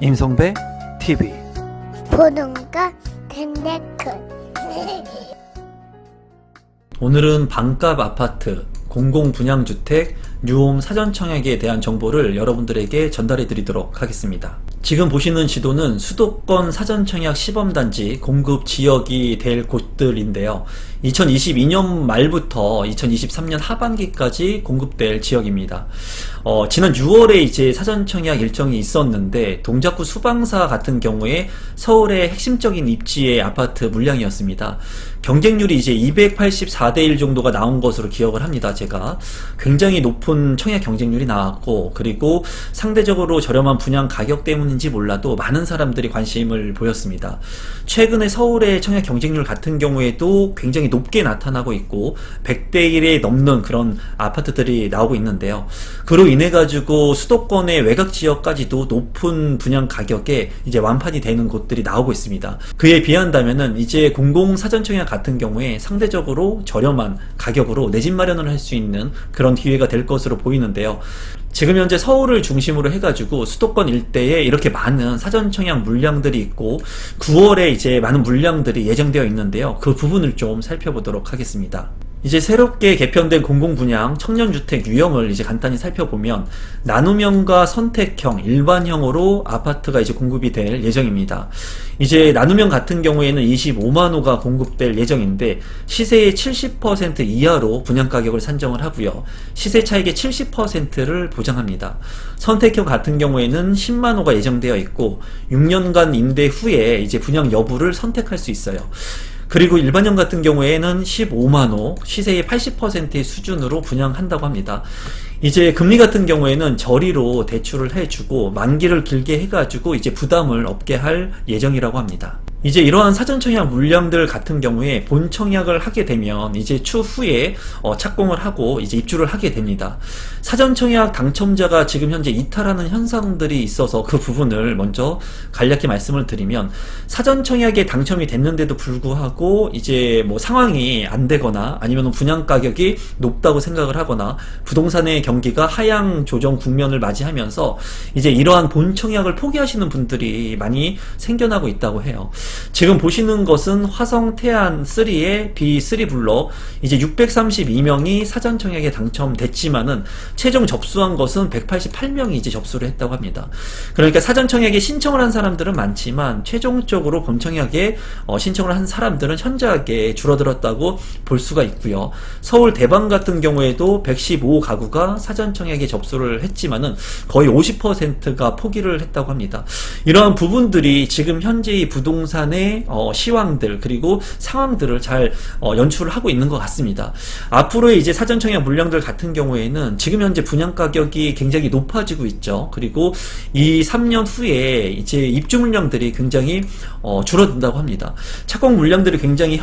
임성배 TV 보는가 텐데크 오늘은 반값 아파트, 공공분양주택, 뉴홈 사전청약에 대한 정보를 여러분들에게 전달해 드리도록 하겠습니다. 지금 보시는 지도는 수도권 사전청약 시범단지 공급 지역이 될 곳들인데요. 2022년 말부터 2023년 하반기까지 공급될 지역입니다. 지난 6월에 이제 사전청약 일정이 있었는데 동작구 수방사 같은 경우에 서울의 핵심적인 입지의 아파트 물량이었습니다. 경쟁률이 이제 284대 1 정도가 나온 것으로 기억을 합니다. 제가 굉장히 높은 청약 경쟁률이 나왔고, 그리고 상대적으로 저렴한 분양 가격 때문인지 몰라도 많은 사람들이 관심을 보였습니다. 최근에 서울의 청약 경쟁률 같은 경우에도 굉장히 높게 나타나고 있고 100대 1에 넘는 그런 아파트들이 나오고 있는데요. 그로 인해 가지고 수도권의 외곽 지역까지도 높은 분양 가격에 이제 완판이 되는 곳들이 나오고 있습니다. 그에 비한다면은 이제 공공 사전청약 같은 경우에 상대적으로 저렴한 가격으로 내 집 마련을 할 수 있는 그런 기회가 될 것으로 보이는데요. 지금 현재 서울을 중심으로 해가지고 수도권 일대에 이렇게 많은 사전청약 물량들이 있고 9월에 이제 많은 물량들이 예정되어 있는데요. 그 부분을 좀 살펴보도록 하겠습니다. 이제 새롭게 개편된 공공분양 청년주택 유형을 이제 간단히 살펴보면 나눔형과 선택형, 일반형으로 아파트가 이제 공급이 될 예정입니다. 이제 나눔형 같은 경우에는 25만호가 공급될 예정인데 시세의 70% 이하로 분양가격을 산정을 하고요. 시세 차익의 70%를 보장합니다. 선택형 같은 경우에는 10만호가 예정되어 있고 6년간 임대 후에 이제 분양 여부를 선택할 수 있어요. 그리고 일반형 같은 경우에는 15만호, 시세의 80%의 수준으로 분양한다고 합니다. 이제 금리 같은 경우에는 저리로 대출을 해주고 만기를 길게 해가지고 이제 부담을 없게 할 예정이라고 합니다. 이제 이러한 사전청약 물량들 같은 경우에 본청약을 하게 되면 이제 추후에 착공을 하고 이제 입주를 하게 됩니다. 사전청약 당첨자가 지금 현재 이탈하는 현상들이 있어서 그 부분을 먼저 간략히 말씀을 드리면, 사전청약에 당첨이 됐는데도 불구하고 이제 뭐 상황이 안 되거나 아니면 분양 가격이 높다고 생각을 하거나 부동산의 경기가 하향 조정 국면을 맞이하면서 이제 이러한 본청약을 포기하시는 분들이 많이 생겨나고 있다고 해요. 지금 보시는 것은 화성 태안 3의 B3 블록, 이제 632명이 사전청약에 당첨됐지만은 최종 접수한 것은 188명이 이제 접수를 했다고 합니다. 그러니까 사전청약에 신청을 한 사람들은 많지만 최종적으로 본청약에 신청을 한 사람들은 현저하게 줄어들었다고 볼 수가 있고요. 서울 대방 같은 경우에도 115가구가 사전청약에 접수를 했지만은 거의 50%가 포기를 했다고 합니다. 이러한 부분들이 지금 현재의 부동산의 시황들 그리고 상황들을 잘 연출을 하고 있는 것 같습니다. 앞으로의 이제 사전청약 물량들 같은 경우에는 지금 현재 분양 가격이 굉장히 높아지고 있죠. 그리고 이 3년 후에 이제 입주 물량들이 굉장히 줄어든다고 합니다. 착공 물량들이 굉장히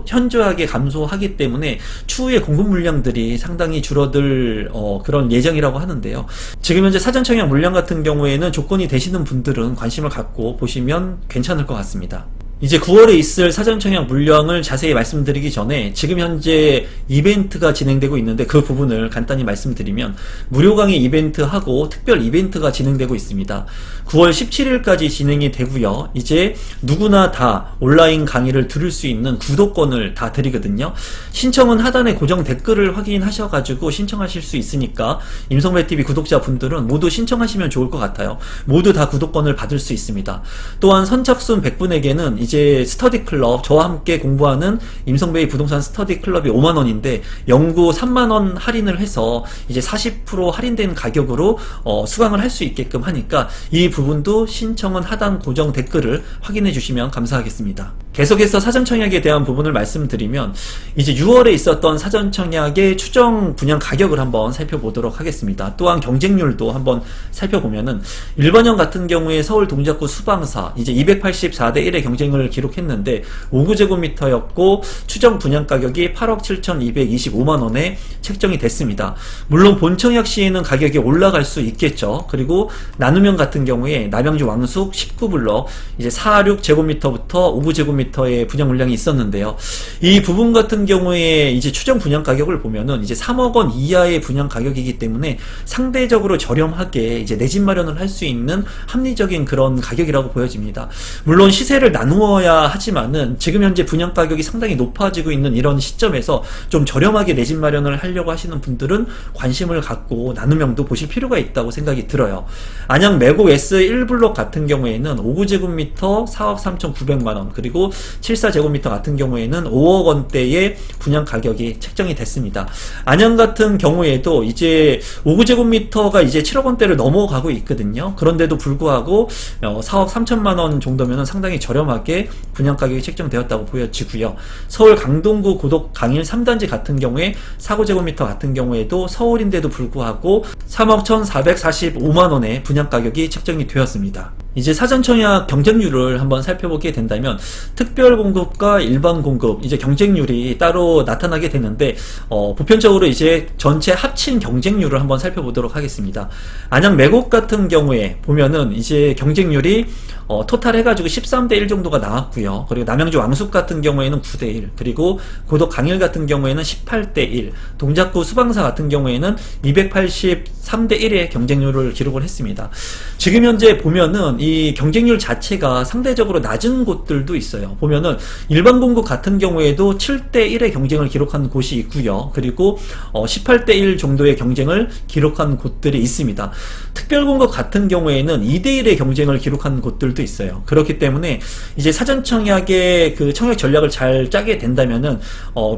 현저하게 감소하기 때문에 추후에 공급 물량들이 상당히 줄어들 그런 예정이라고 하는데요. 지금 현재 사전청약 물량 같은 경우에는 조건이 되시는 분들은 관심을 갖고 보시면 괜찮을 것 같습니다. 이제 9월에 있을 사전청약 물량을 자세히 말씀드리기 전에 지금 현재 이벤트가 진행되고 있는데 그 부분을 간단히 말씀드리면, 무료 강의 이벤트하고 특별 이벤트가 진행되고 있습니다. 9월 17일까지 진행이 되고요. 이제 누구나 다 온라인 강의를 들을 수 있는 구독권을 다 드리거든요. 신청은 하단에 고정 댓글을 확인하셔가지고 신청하실 수 있으니까 임성배TV 구독자분들은 모두 신청하시면 좋을 것 같아요. 모두 다 구독권을 받을 수 있습니다. 또한 선착순 100분에게는 이제 스터디 클럽, 저와 함께 공부하는 임성배의 부동산 스터디 클럽이 5만원인데 연구 3만원 할인을 해서 이제 40% 할인된 가격으로 수강을 할 수 있게끔 하니까 이 부분도 신청은 하단 고정 댓글을 확인해 주시면 감사하겠습니다. 계속해서 사전청약에 대한 부분을 말씀드리면, 이제 6월에 있었던 사전청약의 추정 분양 가격을 한번 살펴보도록 하겠습니다. 또한 경쟁률도 한번 살펴보면은 일반형 같은 경우에 서울 동작구 수방사 이제 284대 1의 경쟁을 기록했는데 5구제곱미터였고 추정 분양 가격이 8억 7,225만원에 책정이 됐습니다. 물론 본청약 시에는 가격이 올라갈 수 있겠죠. 그리고 나눔형 같은 경우에 남양주 왕숙 19블럭 이제 4, 6제곱미터부터 5구제곱미터 5제곱미터의 분양 물량이 있었는데요. 이 부분 같은 경우에 이제 추정 분양 가격을 보면은 이제 3억 원 이하의 분양 가격이기 때문에 상대적으로 저렴하게 이제 내 집 마련을 할 수 있는 합리적인 그런 가격이라고 보여집니다. 물론 시세를 나누어야 하지만은 지금 현재 분양 가격이 상당히 높아지고 있는 이런 시점에서 좀 저렴하게 내 집 마련을 하려고 하시는 분들은 관심을 갖고 나눔형도 보실 필요가 있다고 생각이 들어요. 안양 매곡 S1블록 같은 경우에는 5제곱미터 4억 3,900만원, 그리고 74제곱미터 같은 경우에는 5억 원대의 분양 가격이 책정이 됐습니다. 안양 같은 경우에도 이제 5제곱미터가 이제 7억 원대를 넘어가고 있거든요. 그런데도 불구하고 4억 3천만원 정도면 상당히 저렴하게 분양 가격이 책정되었다고 보여지고요. 서울 강동구 고덕 강일 3단지 같은 경우에 4제곱미터 같은 경우에도 서울인데도 불구하고 3억 1,445만원의 분양 가격이 책정이 되었습니다. 이제 사전청약 경쟁률을 한번 살펴보게 된다면 특별 공급과 일반 공급 이제 경쟁률이 따로 나타나게 되는데 보편적으로 이제 전체 합친 경쟁률을 한번 살펴보도록 하겠습니다. 안양 매곡 같은 경우에 보면은 이제 경쟁률이 토탈 해가지고 13대1 정도가 나왔고요. 그리고 남양주 왕숙 같은 경우에는 9대1, 그리고 고덕 강일 같은 경우에는 18대1, 동작구 수방사 같은 경우에는 283대1의 경쟁률을 기록을 했습니다. 지금 현재 보면은 이 경쟁률 자체가 상대적으로 낮은 곳들도 있어요. 보면은 일반 공급 같은 경우에도 7대1의 경쟁을 기록한 곳이 있고요. 그리고 18대1 정도의 경쟁을 기록한 곳들이 있습니다. 특별 공급 같은 경우에는 2대1의 경쟁을 기록한 곳들도 있어요. 그렇기 때문에 이제 사전 청약의 그 청약 전략을 잘 짜게 된다면은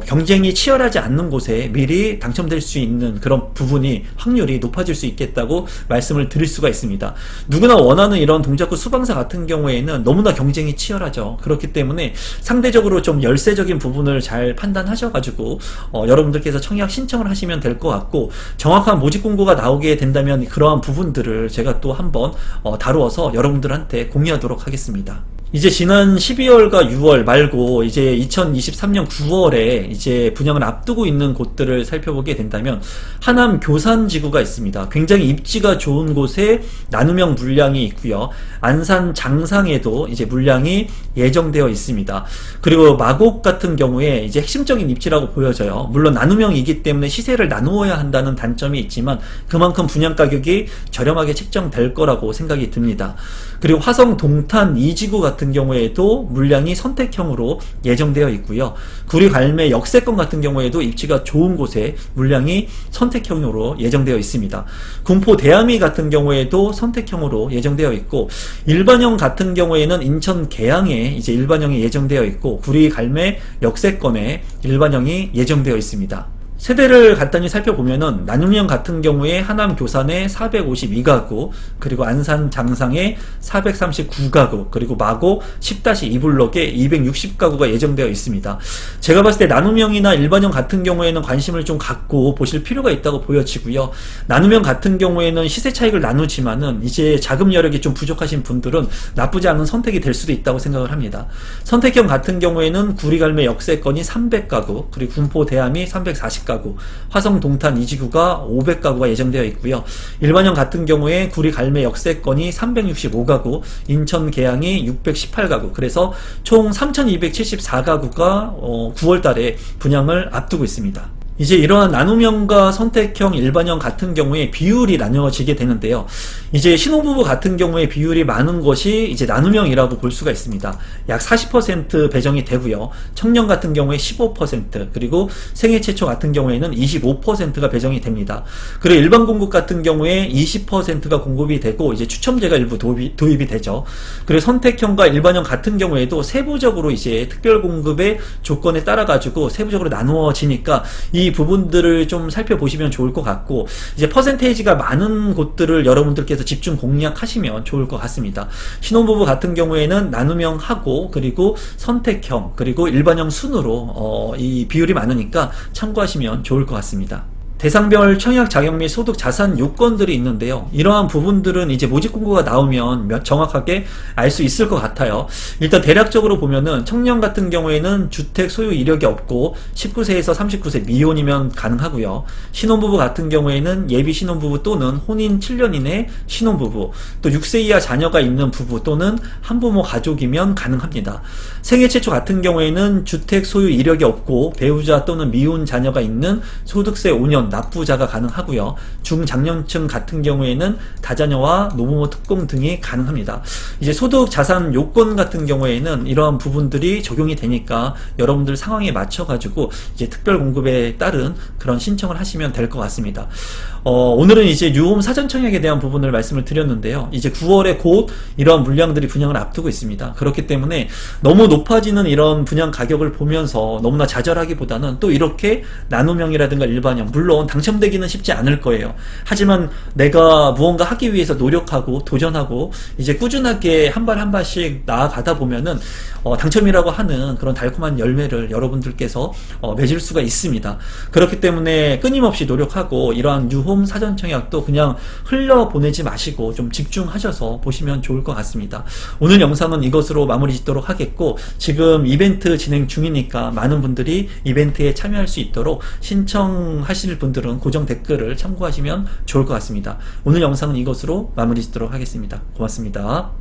경쟁이 치열하지 않는 곳에 미리 당첨될 수 있는 그런 부분이 확률이 높아질 수 있겠다고 말씀을 드릴 수가 있습니다. 누구나 원하는 이런 동작구 수방사 같은 경우에는 너무나 경쟁이 치열하죠. 그렇기 때문에 상대적으로 좀 열세적인 부분을 잘 판단하셔가지고 여러분들께서 청약 신청을 하시면 될 것 같고, 정확한 모집 공고가 나오게 된다면 그러한 부분들을 제가 또 한번 다루어서 여러분들한테 공유하도록 하겠습니다. 이제 지난 12월과 6월 말고 이제 2023년 9월에 이제 분양을 앞두고 있는 곳들을 살펴보게 된다면 하남 교산지구가 있습니다. 굉장히 입지가 좋은 곳에 나눔형 물량이 있고요. 안산 장상에도 이제 물량이 예정되어 있습니다. 그리고 마곡 같은 경우에 이제 핵심적인 입지라고 보여져요. 물론 나눔형이기 때문에 시세를 나누어야 한다는 단점이 있지만 그만큼 분양 가격이 저렴하게 책정될 거라고 생각이 듭니다. 그리고 화성 동탄 이지구 같은 경우에도 물량이 선택형으로 예정되어 있고요. 구리 갈매 역세권 같은 경우에도 입지가 좋은 곳에 물량이 선택형으로 예정되어 있습니다. 군포 대암이 같은 경우에도 선택형으로 예정되어 있고, 일반형 같은 경우에는 인천 계양에 이제 일반형이 예정되어 있고, 구리 갈매 역세권에 일반형이 예정되어 있습니다. 세대를 간단히 살펴보면은 나눔형 같은 경우에 하남 교산에 452가구, 그리고 안산 장상에 439가구, 그리고 마곡 10-2블록에 260가구가 예정되어 있습니다. 제가 봤을 때 나눔형이나 일반형 같은 경우에는 관심을 좀 갖고 보실 필요가 있다고 보여지고요. 나눔형 같은 경우에는 시세 차익을 나누지만은 이제 자금 여력이 좀 부족하신 분들은 나쁘지 않은 선택이 될 수도 있다고 생각을 합니다. 선택형 같은 경우에는 구리갈매 역세권이 300가구, 그리고 군포 대암이 340가구, 화성 동탄 이지구가 500가구가 예정되어 있고요. 일반형 같은 경우에 구리 갈매 역세권이 365가구, 인천 계양이 618가구, 그래서 총 3274가구가 9월달에 분양을 앞두고 있습니다. 이제 이러한 나눔형과 선택형, 일반형 같은 경우에 비율이 나뉘어지게 되는데요. 이제 신혼부부 같은 경우에 비율이 많은 것이 이제 나눔형이라고 볼 수가 있습니다. 약 40% 배정이 되고요. 청년 같은 경우에 15%, 그리고 생애 최초 같은 경우에는 25%가 배정이 됩니다. 그리고 일반 공급 같은 경우에 20%가 공급이 되고 이제 추첨제가 일부 도입이 되죠. 그리고 선택형과 일반형 같은 경우에도 세부적으로 이제 특별 공급의 조건에 따라 가지고 세부적으로 나누어지니까 이 부분들을 좀 살펴보시면 좋을 것 같고, 이제 퍼센테이지가 많은 곳들을 여러분들께서 집중 공략하시면 좋을 것 같습니다. 신혼부부 같은 경우에는 나눔형하고 그리고 선택형 그리고 일반형 순으로 이 비율이 많으니까 참고하시면 좋을 것 같습니다. 대상별 청약 자격 및 소득 자산 요건들이 있는데요. 이러한 부분들은 이제 모집 공고가 나오면 정확하게 알 수 있을 것 같아요. 일단 대략적으로 보면은 청년 같은 경우에는 주택 소유 이력이 없고 19세에서 39세 미혼이면 가능하고요. 신혼부부 같은 경우에는 예비 신혼부부 또는 혼인 7년 이내 신혼부부, 또 6세 이하 자녀가 있는 부부 또는 한부모 가족이면 가능합니다. 생애 최초 같은 경우에는 주택 소유 이력이 없고 배우자 또는 미혼 자녀가 있는 소득세 5년 납부자가 가능하고요. 중장년층 같은 경우에는 다자녀와 노부모 특공 등이 가능합니다. 이제 소득 자산 요건 같은 경우에는 이러한 부분들이 적용이 되니까 여러분들 상황에 맞춰 가지고 이제 특별 공급에 따른 그런 신청을 하시면 될 것 같습니다. 오늘은 이제 뉴홈 사전 청약에 대한 부분을 말씀을 드렸는데요. 이제 9월에 곧 이러한 물량들이 분양을 앞두고 있습니다. 그렇기 때문에 너무 높아지는 이런 분양 가격을 보면서 너무나 좌절하기보다는 또 이렇게 나눔형이라든가 일반형, 물론 당첨되기는 쉽지 않을 거예요. 하지만 내가 무언가 하기 위해서 노력하고 도전하고 이제 꾸준하게 한 발 한 발씩 나아가다 보면은 당첨이라고 하는 그런 달콤한 열매를 여러분들께서 맺을 수가 있습니다. 그렇기 때문에 끊임없이 노력하고 이러한 뉴홈 사전 청약도 그냥 흘려보내지 마시고 좀 집중하셔서 보시면 좋을 것 같습니다. 오늘 영상은 이것으로 마무리 짓도록 하겠고, 지금 이벤트 진행 중이니까 많은 분들이 이벤트에 참여할 수 있도록 신청하실 분들은 고정 댓글을 참고하시면 좋을 것 같습니다. 오늘 영상은 이것으로 마무리 짓도록 하겠습니다. 고맙습니다.